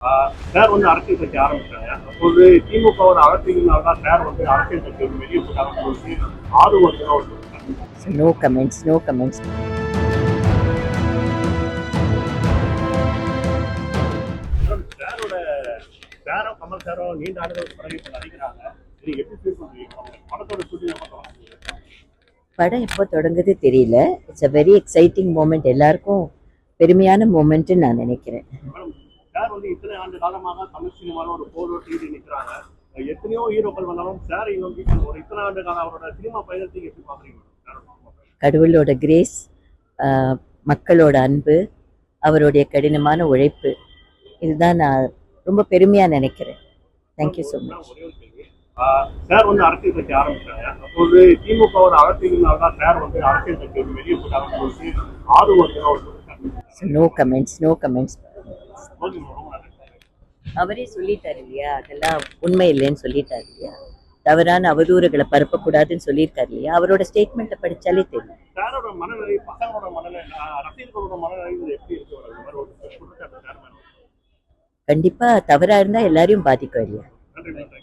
Sir வந்து அரசியல் கட்சி ஆரம்பிச்சாங்க. அப்போது திமுகவோட அரசியல்னால தான் சார் வந்து அரசியல் கட்சி வந்து வெளியே போட்டாங்கன்னு சொல்லிட்டு ஆர்வம் ஒரு No comments, no comments. சாரோட சாரோ கமல் சாரோ நீண்ட ஆண்டுகளுக்கு பிறகு இப்போ நடிக்கிறாங்க. நீங்க எப்படி ஃபீல் பண்றீங்க? படத்தோட ஷூட்டிங் படம் எப்போ தொடங்குது தெரியல. It's a very exciting moment, எல்லாருக்கும் பெருமையான மூமெண்ட்னு நான் நினைக்கிறேன். மேடம், சார் வந்து இத்தனை ஆண்டு காலமாக தமிழ் சினிமாவில் ஒரு போலோ டிவி நிற்கிறாங்க. எத்தனையோ ஹீரோக்கள் வந்தாலும் சார் நோக்கி ஒரு இத்தனை ஆண்டு காலம் அவரோட சினிமா பயணத்தை எப்படி பார்க்குறீங்க? கடவுளோட கிரேஸ், மக்களோட அன்பு, அவருடைய கடினமான உழைப்பு, இதுதான் நான் ரொம்ப பெருமையாக நினைக்கிறேன். Thank you so much. சார் வந்து அரசியல் கட்சி ஆரம்பிச்சாங்க. அப்போது திமுகவோட அரசியல்னால தான் சார் வந்து அரசியல் கட்சி வந்து வெளியே போட்டாங்கன்னு சொல்லிட்டு ஆர்வம் நோ கமெண்ட்ஸ், நோ கமெண்ட்ஸ். அவரே சொல்லிட்டாரு இல்லையா, அதெல்லாம் உண்மை இல்லைன்னு சொல்லிட்டாரு இல்லையா, தவறான அவதூறுகளை பரப்பக்கூடாதுன்னு சொல்லியிருக்காரு இல்லையா, அவரோட ஸ்டேட்மெண்ட்டை படித்தாலே தெரியும். சாரோட மனநிலை, பசங்களோட மனநிலை, ரசிகர்களோட மனநிலை எப்படி இருக்கு? கண்டிப்பா தவறா இருந்தா எல்லாரையும் பாதிக்கும் இல்லையா. நன்றி.